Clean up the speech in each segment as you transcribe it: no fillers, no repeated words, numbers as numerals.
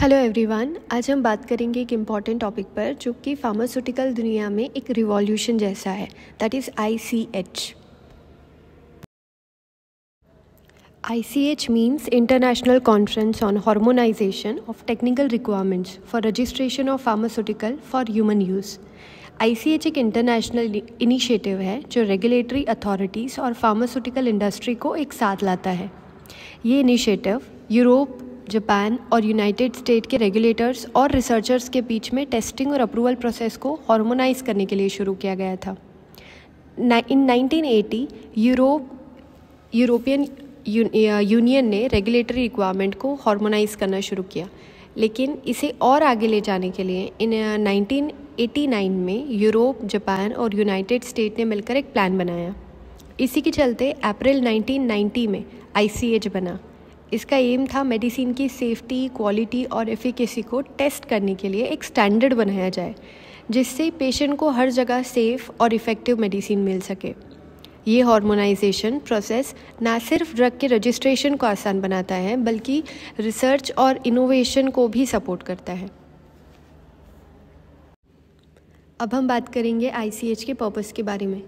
Hello everyone, आज हम बात करेंगे एक इम्पॉर्टेंट टॉपिक पर जो कि फार्मास्यूटिकल दुनिया में एक रिवॉल्यूशन जैसा है, that is ICH। ICH means International Conference on Harmonization of Technical Requirements for Registration of Pharmaceutical for Human Use। ICH एक इंटरनेशनल इनिशिएटिव है जो रेगुलेटरी अथॉरिटीज़ और फार्मास्यूटिकल इंडस्ट्री को एक साथ लाता है। ये इनिशिएटिव यूरोप, जापान और यूनाइटेड स्टेट के रेगुलेटर्स और रिसर्चर्स के बीच में टेस्टिंग और अप्रूवल प्रोसेस को हार्मोनाइज करने के लिए शुरू किया गया था। इन 1980 यूरोपियन यूनियन ने रेगुलेटरी रिक्वायरमेंट को हार्मोनाइज करना शुरू किया, लेकिन इसे और आगे ले जाने के लिए इन 1989 में यूरोप, जापान और यूनाइटेड स्टेट ने मिलकर एक प्लान बनाया। इसी के चलते अप्रैल 1990 में ICH बना। इसका एम था मेडिसिन की सेफ्टी, क्वालिटी और एफिकेसी को टेस्ट करने के लिए एक स्टैंडर्ड बनाया जाए जिससे पेशेंट को हर जगह सेफ और इफ़ेक्टिव मेडिसिन मिल सके। ये हार्मोनाइजेशन प्रोसेस ना सिर्फ ड्रग के रजिस्ट्रेशन को आसान बनाता है बल्कि रिसर्च और इनोवेशन को भी सपोर्ट करता है। अब हम बात करेंगे ICH के पर्पस के बारे में।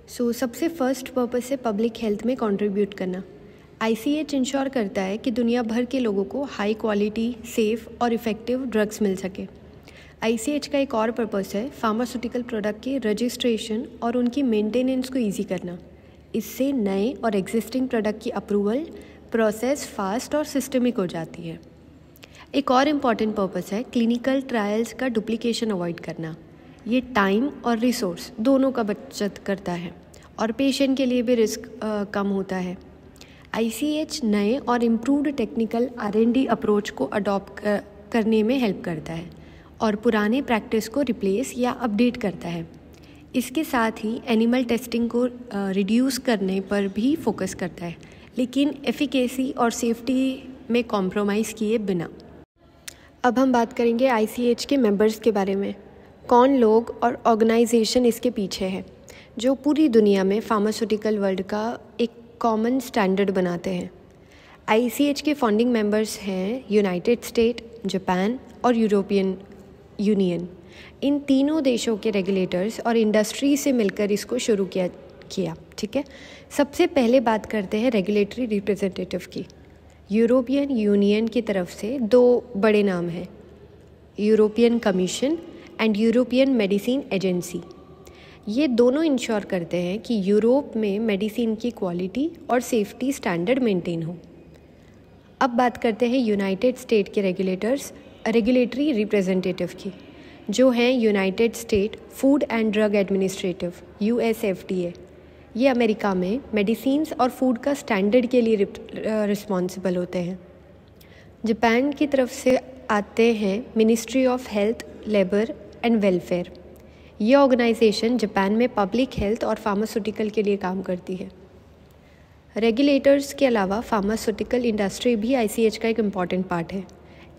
सबसे फर्स्ट पर्पस है पब्लिक हेल्थ में कंट्रीब्यूट करना। ICH इंश्योर करता है कि दुनिया भर के लोगों को हाई क्वालिटी, सेफ और इफ़ेक्टिव ड्रग्स मिल सके। ICH का एक और पर्पस है फार्मास्यूटिकल प्रोडक्ट के रजिस्ट्रेशन और उनकी मेंटेनेंस को इजी करना। इससे नए और एग्जिस्टिंग प्रोडक्ट की अप्रूवल प्रोसेस फास्ट और सिस्टमिक हो जाती है। एक और इम्पॉर्टेंट पर्पस है क्लिनिकल ट्रायल्स का डुप्लीकेशन अवॉइड करना। ये टाइम और रिसोर्स दोनों का बचत करता है और पेशेंट के लिए भी रिस्क कम होता है। ICH नए और इम्प्रूव्ड टेक्निकल R&D अप्रोच को अडॉप्ट करने में हेल्प करता है और पुराने प्रैक्टिस को रिप्लेस या अपडेट करता है। इसके साथ ही एनिमल टेस्टिंग को रिड्यूस करने पर भी फोकस करता है, लेकिन एफिकेसी और सेफ्टी में कॉम्प्रोमाइज़ किए बिना। अब हम बात करेंगे ICH के मेंबर्स के बारे में। कौन लोग और ऑर्गेनाइजेशन इसके पीछे है जो पूरी दुनिया में फार्मास्यूटिकल वर्ल्ड का एक कॉमन स्टैंडर्ड बनाते हैं। ICH के फाउंडिंग मेंबर्स हैं यूनाइटेड स्टेट, जापान और यूरोपियन यूनियन। इन तीनों देशों के रेगुलेटर्स और इंडस्ट्री से मिलकर इसको शुरू किया। ठीक है, सबसे पहले बात करते हैं रेगुलेटरी रिप्रेजेंटेटिव की। यूरोपियन यूनियन की तरफ से दो बड़े नाम हैं, European commission and European medicine agency. ये दोनों इंश्योर करते हैं कि यूरोप में मेडिसिन की क्वालिटी और सेफ्टी स्टैंडर्ड मेंटेन हो। अब बात करते हैं यूनाइटेड स्टेट के रेगुलेटरी रिप्रेजेंटेटिव की, जो हैं United state food and drug administrative USFDA। ये अमेरिका में मेडिसिन्स और फूड का स्टैंडर्ड के लिए रिस्पॉन्सिबल होते हैं। जापान की तरफ से आते हैं ministry of health, labour and welfare. ये ऑर्गेनाइजेशन जापान में पब्लिक हेल्थ और फार्मास्यूटिकल के लिए काम करती है। रेगुलेटर्स के अलावा फार्मास्यूटिकल इंडस्ट्री भी ICH का एक इम्पॉर्टेंट पार्ट है।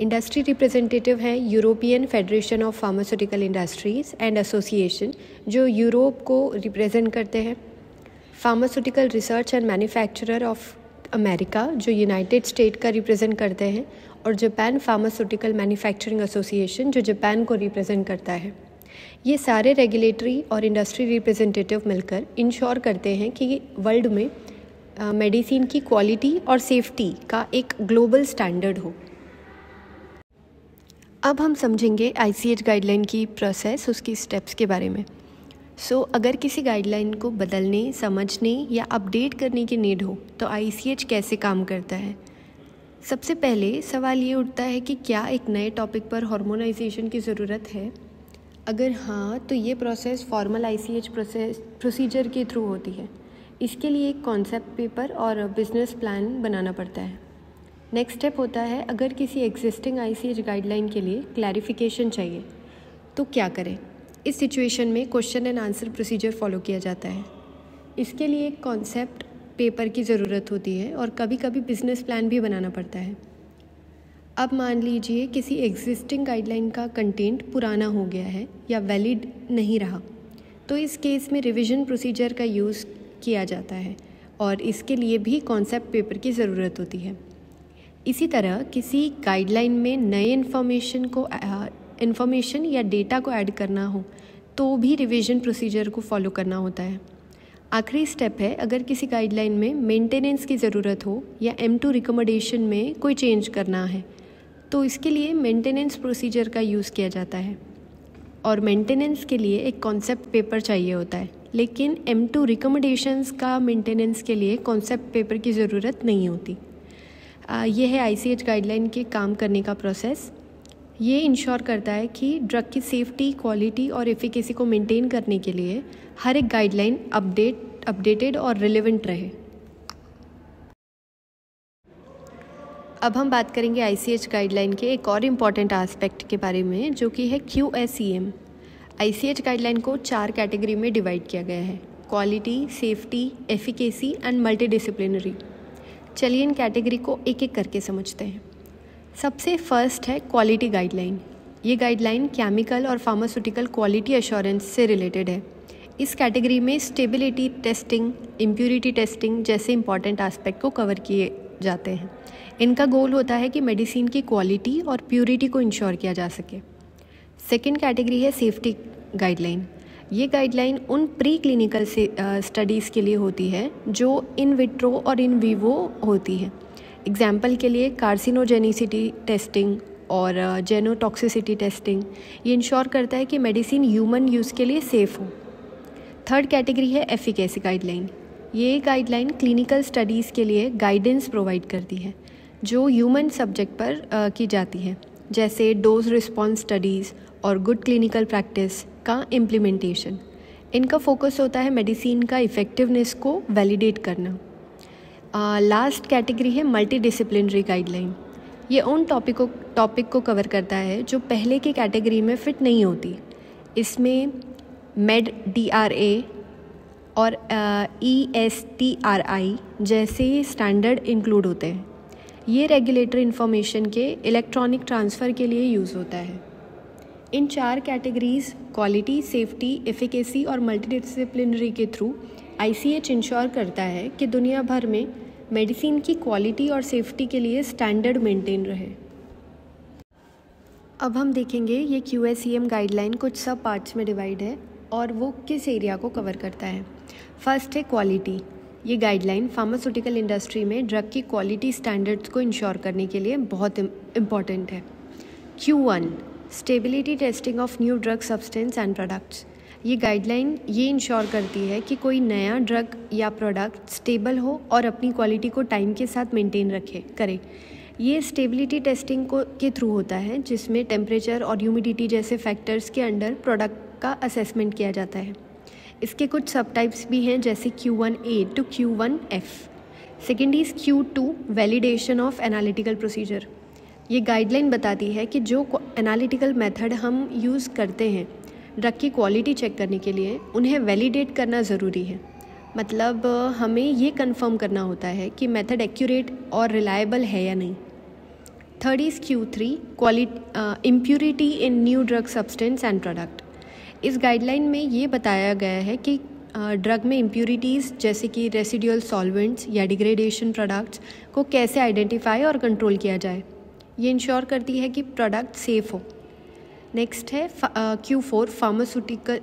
इंडस्ट्री रिप्रेजेंटेटिव हैं European federation of pharmaceutical industries and association, जो यूरोप को रिप्रेजेंट करते हैं। Pharmaceutical research and manufacturer of America, जो यूनाइटेड स्टेट का रिप्रेजेंट करते हैं, और जापान फार्मास्यूटिकल मैन्युफैक्चरिंग एसोसिएशन, जो जापान को रिप्रेजेंट करता है। ये सारे रेगुलेटरी और इंडस्ट्री रिप्रेजेंटेटिव मिलकर इंश्योर करते हैं कि वर्ल्ड में मेडिसिन की क्वालिटी और सेफ्टी का एक ग्लोबल स्टैंडर्ड हो। अब हम समझेंगे ICH गाइडलाइन की प्रोसेस, उसकी स्टेप्स के बारे में। अगर किसी गाइडलाइन को बदलने, समझने या अपडेट करने की नीड हो तो ICH कैसे काम करता है। सबसे पहले सवाल ये उठता है कि क्या एक नए टॉपिक पर हार्मोनाइजेशन की ज़रूरत है। अगर हाँ, तो ये प्रोसेस फॉर्मल ICH प्रोसीजर के थ्रू होती है। इसके लिए एक कॉन्सेप्ट पेपर और बिजनेस प्लान बनाना पड़ता है। नेक्स्ट स्टेप होता है, अगर किसी एग्जिस्टिंग ICH गाइडलाइन के लिए क्लैरिफिकेशन चाहिए तो क्या करें। इस सिचुएशन में question and answer procedure follow किया जाता है। इसके लिए एक कॉन्सेप्ट पेपर की ज़रूरत होती है और कभी कभी बिजनेस प्लान भी बनाना पड़ता है। अब मान लीजिए किसी एग्जिस्टिंग गाइडलाइन का कंटेंट पुराना हो गया है या वैलिड नहीं रहा, तो इस केस में रिवीजन प्रोसीजर का यूज़ किया जाता है और इसके लिए भी कॉन्सेप्ट पेपर की ज़रूरत होती है। इसी तरह किसी गाइडलाइन में नए इन्फॉर्मेशन या डेटा को ऐड करना हो तो भी रिवीजन प्रोसीजर को फॉलो करना होता है। आखिरी स्टेप है, अगर किसी गाइडलाइन में मेंटेनेंस की ज़रूरत हो या M2 रिकमेंडेशन में कोई चेंज करना है तो इसके लिए मेंटेनेंस प्रोसीजर का यूज़ किया जाता है। और मेंटेनेंस के लिए एक कॉन्सेप्ट पेपर चाहिए होता है, लेकिन M2 रिकमेंडेशंस का मेंटेनेंस के लिए कॉन्सेप्ट पेपर की ज़रूरत नहीं होती। ये है ICH गाइडलाइन के काम करने का प्रोसेस। ये इंश्योर करता है कि ड्रग की सेफ्टी, क्वालिटी और एफिकेसी को मेंटेन करने के लिए हर एक गाइडलाइन अपडेटेड और रिलेवेंट रहे। अब हम बात करेंगे ICH गाइडलाइन के एक और इम्पॉर्टेंट एस्पेक्ट के बारे में, जो कि है QSEM। ICH गाइडलाइन को 4 कैटेगरी में डिवाइड किया गया है: quality, safety, efficacy and multidisciplinary. चलिए इन कैटेगरी को एक एक करके समझते हैं। सबसे फर्स्ट है क्वालिटी गाइडलाइन। ये गाइडलाइन केमिकल और फार्मास्यूटिकल क्वालिटी एश्योरेंस से रिलेटेड है। इस कैटेगरी में स्टेबिलिटी टेस्टिंग, इम्प्योरिटी टेस्टिंग जैसे इंपॉर्टेंट एस्पेक्ट को कवर किए जाते हैं। इनका गोल होता है कि मेडिसिन की क्वालिटी और प्योरिटी को इंश्योर किया जा सके। सेकेंड कैटेगरी है सेफ्टी गाइडलाइन। ये गाइडलाइन उन प्री क्लिनिकल स्टडीज़ के लिए होती है जो इन विट्रो और इन विवो होती है। एग्जाम्पल के लिए कार्सिनोजेनिसिटी टेस्टिंग और जेनोटॉक्सिसिटी टेस्टिंग। ये इंश्योर करता है कि मेडिसिन ह्यूमन यूज़ के लिए सेफ़ हो। थर्ड कैटेगरी है एफिकेसी गाइडलाइन। ये गाइडलाइन क्लिनिकल स्टडीज़ के लिए गाइडेंस प्रोवाइड करती है जो ह्यूमन सब्जेक्ट पर की जाती है, जैसे डोज रिस्पॉन्स स्टडीज़ और गुड क्लिनिकल प्रैक्टिस का इम्प्लीमेंटेशन। इनका फोकस होता है मेडिसिन का इफ़ेक्टिवनेस को वैलिडेट करना। लास्ट कैटेगरी है मल्टीडिसिप्लिनरी गाइडलाइन। ये उन टॉपिक को कवर करता है जो पहले की कैटेगरी में फिट नहीं होती। इसमें मेड DRA और ESTRI जैसे स्टैंडर्ड इंक्लूड होते हैं। ये रेगुलेटरी इन्फॉर्मेशन के इलेक्ट्रॉनिक ट्रांसफ़र के लिए यूज़ होता है। इन 4 कैटेगरीज़ क्वालिटी, सेफ्टी, एफिकेसी और मल्टीडिसिप्लिनरी के थ्रू ICH इंश्योर करता है कि दुनिया भर में मेडिसिन की क्वालिटी और सेफ्टी के लिए स्टैंडर्ड मेंटेन रहे। अब हम देखेंगे ये QSEM गाइडलाइन कुछ सब पार्ट्स में डिवाइड है और वो किस एरिया को कवर करता है। फर्स्ट है क्वालिटी। ये गाइडलाइन फार्मास्यूटिकल इंडस्ट्री में ड्रग की क्वालिटी स्टैंडर्ड्स को इंश्योर करने के लिए बहुत इम्पॉर्टेंट है। Q1 stability testing of new drug substance and products. ये गाइडलाइन ये इंश्योर करती है कि कोई नया ड्रग या प्रोडक्ट स्टेबल हो और अपनी क्वालिटी को टाइम के साथ मेंटेन करे। ये स्टेबिलिटी टेस्टिंग के थ्रू होता है, जिसमें टेम्परेचर और ह्यूमिडिटी जैसे फैक्टर्स के अंडर प्रोडक्ट का असेसमेंट किया जाता है। इसके कुछ सब टाइप्स भी हैं, जैसे Q1A to Q1F। Second is Q2 validation of analytical procedure. ये गाइडलाइन बताती है कि जो एनालिटिकल मेथड हम यूज़ करते हैं ड्रग की क्वालिटी चेक करने के लिए, उन्हें वैलिडेट करना ज़रूरी है। मतलब हमें ये कंफर्म करना होता है कि मेथड एक्यूरेट और रिलायबल है या नहीं। Third is Q3 quality impurity in new drug substance and product. इस गाइडलाइन में ये बताया गया है कि ड्रग में इम्प्योरिटीज़ जैसे कि रेसिडुअल सॉल्वेंट्स या डिग्रेडेशन प्रोडक्ट्स को कैसे आइडेंटिफाई और कंट्रोल किया जाए। ये इंश्योर करती है कि प्रोडक्ट सेफ़ हो। नेक्स्ट है Q4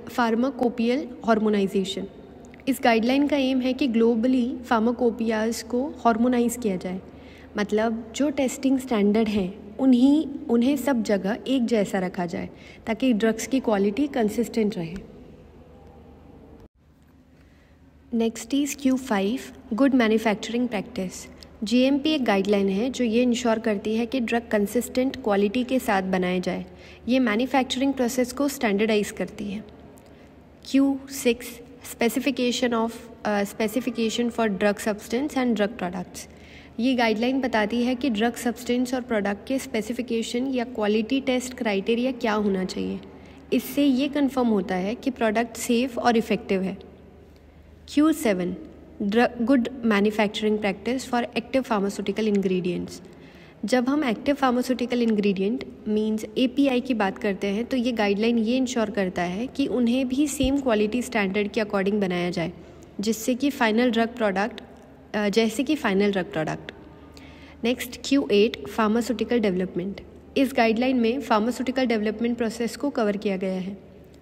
फार्माकोपियल हार्मोनाइजेशन। इस गाइडलाइन का एम है कि ग्लोबली फार्माकोपियाज़ को हार्मोनाइज किया जाए। मतलब जो टेस्टिंग स्टैंडर्ड हैं उन्हें सब जगह एक जैसा रखा जाए ताकि ड्रग्स की क्वालिटी कंसिस्टेंट रहे। Next is Q5 good manufacturing practice. GMP एक गाइडलाइन है जो ये इंश्योर करती है कि ड्रग कंसिस्टेंट क्वालिटी के साथ बनाए जाए। ये मैन्युफैक्चरिंग प्रोसेस को स्टैंडर्डाइज करती है। Q6 specification for drug substance and drug products. ये गाइडलाइन बताती है कि ड्रग सब्सटेंस और प्रोडक्ट के स्पेसिफिकेशन या क्वालिटी टेस्ट क्राइटेरिया क्या होना चाहिए। इससे ये कंफर्म होता है कि प्रोडक्ट सेफ़ और इफ़ेक्टिव है। Q7 good manufacturing practice for active pharmaceutical ingredients. जब हम active pharmaceutical ingredient means API की बात करते हैं तो ये गाइडलाइन ये इंश्योर करता है कि उन्हें भी सेम क्वालिटी स्टैंडर्ड के अकॉर्डिंग बनाया जाए, जिससे कि final drug product. Next Q8 pharmaceutical development. इस गाइडलाइन में फार्मास्यूटिकल डेवलपमेंट प्रोसेस को कवर किया गया है।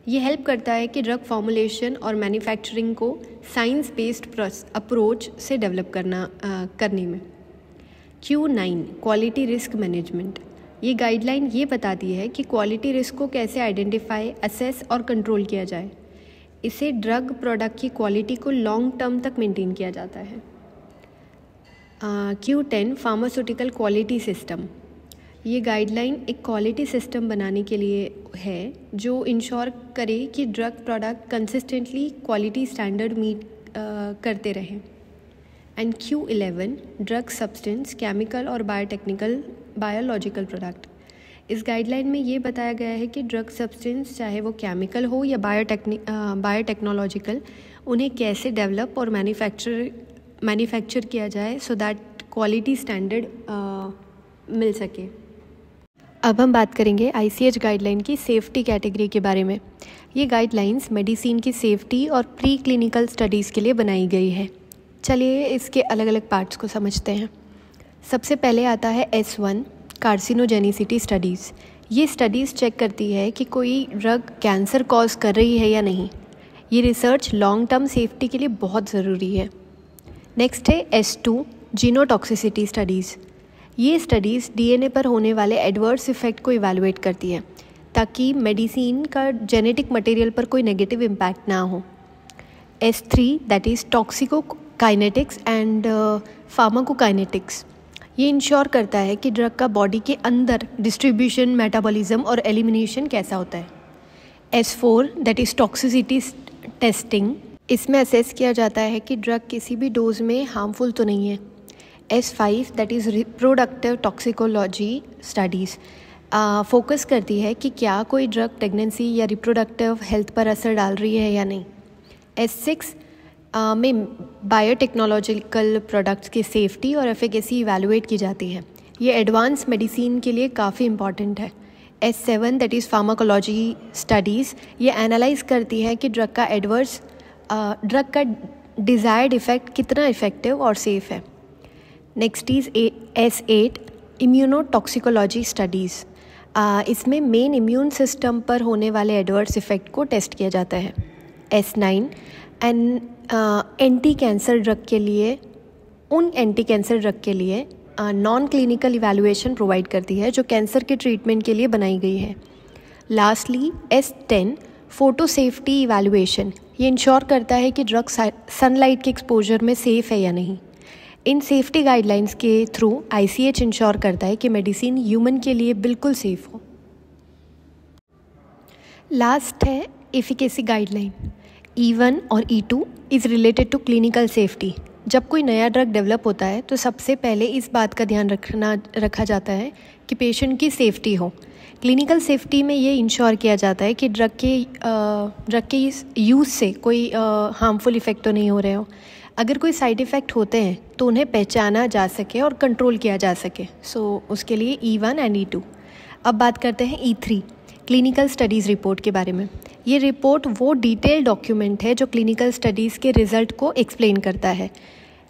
ये हेल्प करता है कि ड्रग फॉर्मुलेशन और मैन्युफैक्चरिंग को साइंस बेस्ड अप्रोच से डेवलप करने में। Q9 quality risk management. ये गाइडलाइन ये बताती है कि क्वालिटी रिस्क को कैसे आइडेंटिफाई, असेस और कंट्रोल किया जाए। इससे ड्रग प्रोडक्ट की क्वालिटी को लॉन्ग टर्म तक मेंटेन किया जाता है। Q10 pharmaceutical quality system. ये गाइडलाइन एक क्वालिटी सिस्टम बनाने के लिए है जो इंश्योर करे कि drug product consistently quality standard meet करते रहें। And Q11 drug substance, chemical और बायोलॉजिकल प्रोडक्ट। इस गाइडलाइन में ये बताया गया है कि ड्रग सब्सटेंस, चाहे वो केमिकल हो या बायोटेक्नोलॉजिकल, उन्हें कैसे डेवलप और मैन्युफैक्चर किया जाए सो दैट क्वालिटी स्टैंडर्ड मिल सके। अब हम बात करेंगे ICH गाइडलाइन की सेफ्टी कैटेगरी के बारे में। ये गाइडलाइंस मेडिसिन की सेफ्टी और प्री क्लिनिकल स्टडीज़ के लिए बनाई गई है। चलिए इसके अलग अलग पार्ट्स को समझते हैं। सबसे पहले आता है S1 कार्सिनोजेनिसिटी स्टडीज़। ये स्टडीज़ चेक करती है कि कोई ड्रग कैंसर कॉज कर रही है या नहीं। ये रिसर्च लॉन्ग टर्म सेफ्टी के लिए बहुत ज़रूरी है। नेक्स्ट है S2 जीनोटॉक्सिसिटी स्टडीज़। ये स्टडीज़ DNA पर होने वाले एडवर्स इफ़ेक्ट को इवैल्यूएट करती है ताकि मेडिसिन का जेनेटिक मटेरियल पर कोई नेगेटिव इम्पैक्ट ना हो। S3 that is toxicokinetics and pharmacokinetics. ये इंश्योर करता है कि ड्रग का बॉडी के अंदर डिस्ट्रीब्यूशन, मेटाबॉलिज्म और एलिमिनेशन कैसा होता है। S4 that is toxicity testing. इसमें असेस किया जाता है कि ड्रग किसी भी डोज में हार्मफुल तो नहीं है। S5 that is reproductive toxicology studies. Focus करती है कि क्या कोई ड्रग प्रेगनेंसी या रिप्रोडक्टिव हेल्थ पर असर डाल रही है या नहीं। S6 में बायोटेक्नोलॉजिकल प्रोडक्ट्स की सेफ्टी और एफिकेसी इवैल्यूएट की जाती है। ये एडवांस मेडिसिन के लिए काफ़ी इंपॉर्टेंट है। S7 that is pharmacology studies. ये एनालाइज करती है कि ड्रग का डिज़ायर्ड इफ़ेक्ट कितना इफ़ेक्टिव और सेफ़ है। Next is S8 immunotoxicology studies. इसमें मेन इम्यून सिस्टम पर होने वाले एडवर्स इफ़ेक्ट को टेस्ट किया जाता है। S9 एंटी कैंसर ड्रग के लिए नॉन क्लिनिकल इवैल्यूएशन प्रोवाइड करती है जो कैंसर के ट्रीटमेंट के लिए बनाई गई है। Lastly S10 photo safety evaluation. ये इंश्योर करता है कि ड्रग सनलाइट के एक्सपोजर में सेफ़ है या नहीं। इन सेफ्टी गाइडलाइंस के थ्रू ICH इंश्योर करता है कि मेडिसिन ह्यूमन के लिए बिल्कुल सेफ़ हो। लास्ट है एफिकेसी गाइडलाइन। E1 और E2 is related to clinical safety. जब कोई नया ड्रग डेवलप होता है तो सबसे पहले इस बात का ध्यान रखा जाता है कि पेशेंट की सेफ्टी हो। क्लिनिकल सेफ्टी में ये इंश्योर किया जाता है कि ड्रग के यूज़ से कोई हार्मफुल इफ़ेक्ट तो नहीं हो रहे हो। अगर कोई साइड इफ़ेक्ट होते हैं तो उन्हें पहचाना जा सके और कंट्रोल किया जा सके। उसके लिए E1 एंड E2। अब बात करते हैं E3 क्लिनिकल स्टडीज़ रिपोर्ट के बारे में। ये रिपोर्ट वो डिटेल डॉक्यूमेंट है जो क्लिनिकल स्टडीज़ के रिज़ल्ट को एक्सप्लेन करता है।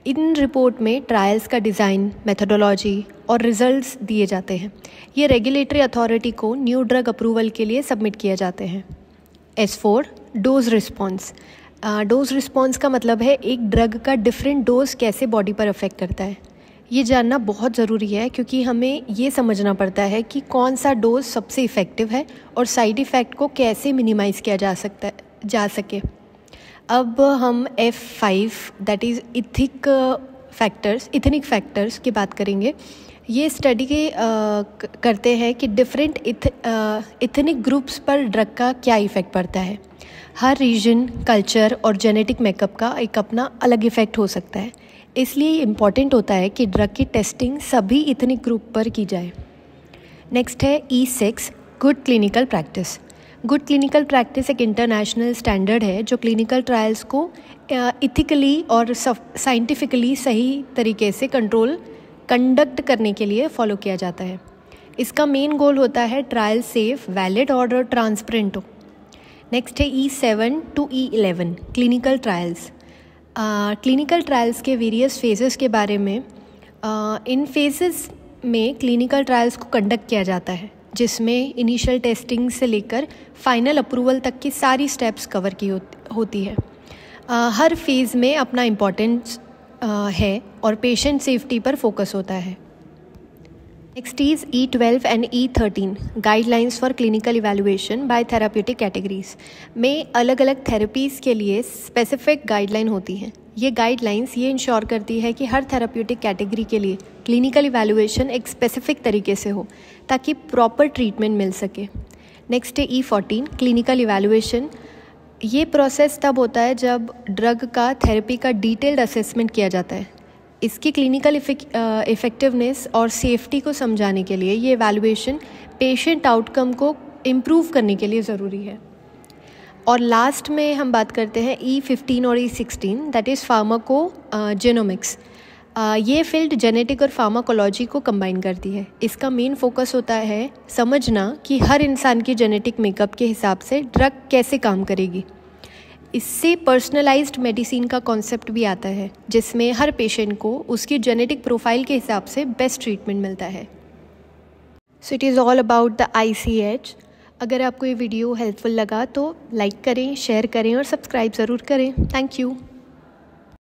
इन रिपोर्ट में ट्रायल्स का डिज़ाइन, मेथोडोलॉजी और रिजल्ट्स दिए जाते हैं। ये रेगुलेटरी अथॉरिटी को न्यू ड्रग अप्रूवल के लिए सबमिट किए जाते हैं। S4 dose response. Dose response का मतलब है एक ड्रग का डिफरेंट डोज कैसे बॉडी पर अफेक्ट करता है। ये जानना बहुत ज़रूरी है क्योंकि हमें ये समझना पड़ता है कि कौन सा डोज सबसे इफ़ेक्टिव है और साइड इफ़ेक्ट को कैसे मिनिमाइज़ किया जा सके। अब हम F5 that is ethnic factors की बात करेंगे। ये स्टडी करते हैं कि डिफरेंट इथनिक ग्रुप्स पर ड्रग का क्या इफ़ेक्ट पड़ता है। हर रीजन, कल्चर और जेनेटिक मेकअप का एक अपना अलग इफ़ेक्ट हो सकता है। इसलिए इम्पॉर्टेंट होता है कि ड्रग की टेस्टिंग सभी इथनिक ग्रुप पर की जाए। नेक्स्ट है E6 good clinical practice. Good clinical practice एक इंटरनेशनल स्टैंडर्ड है जो क्लिनिकल ट्रायल्स को इथिकली और साइंटिफिकली सही तरीके से कंडक्ट करने के लिए फॉलो किया जाता है। इसका मेन गोल होता है ट्रायल सेफ, वैलिड और ट्रांसपेरेंट हो। नेक्स्ट है E7 to E11 clinical trials. Clinical trials के वेरियस फेजेस के बारे में इन फेजेस में क्लिनिकल ट्रायल्स को कंडक्ट किया जाता है, जिसमें इनिशियल टेस्टिंग से लेकर फाइनल अप्रूवल तक की सारी स्टेप्स कवर की होती है। हर फेज़ में अपना इम्पोर्टेंस है और पेशेंट सेफ्टी पर फोकस होता है। Next is E12 and E13 guidelines for clinical evaluation by therapeutic categories में अलग अलग थेरेपीज़ के लिए स्पेसिफिक गाइडलाइन होती हैं। ये गाइडलाइंस ये इंश्योर करती है कि हर थेराप्यूटिक कैटेगरी के लिए क्लिनिकल इवैल्यूएशन एक स्पेसिफिक तरीके से हो ताकि प्रॉपर ट्रीटमेंट मिल सके। नेक्स्ट है E14 क्लिनिकल इवैल्यूएशन। ये प्रोसेस तब होता है जब ड्रग का थेरेपी का डिटेल्ड असेसमेंट किया जाता है। इसकी क्लिनिकल इफ़ेक्टिवनेस और सेफ्टी को समझाने के लिए ये इवैल्यूएशन पेशेंट आउटकम को इम्प्रूव करने के लिए ज़रूरी है। और लास्ट में हम बात करते हैं E15 और E16 दैट इज़ फार्माकोजेनोमिक्स। ये फील्ड जेनेटिक और फार्माकोलॉजी को कंबाइन करती है। इसका मेन फोकस होता है समझना कि हर इंसान की जेनेटिक मेकअप के हिसाब से ड्रग कैसे काम करेगी। इससे पर्सनलाइज्ड मेडिसिन का कॉन्सेप्ट भी आता है, जिसमें हर पेशेंट को उसकी जेनेटिक प्रोफाइल के हिसाब से बेस्ट ट्रीटमेंट मिलता है। So it is all about the ICH। अगर आपको ये वीडियो हेल्पफुल लगा तो लाइक करें, शेयर करें और सब्सक्राइब ज़रूर करें। Thank you.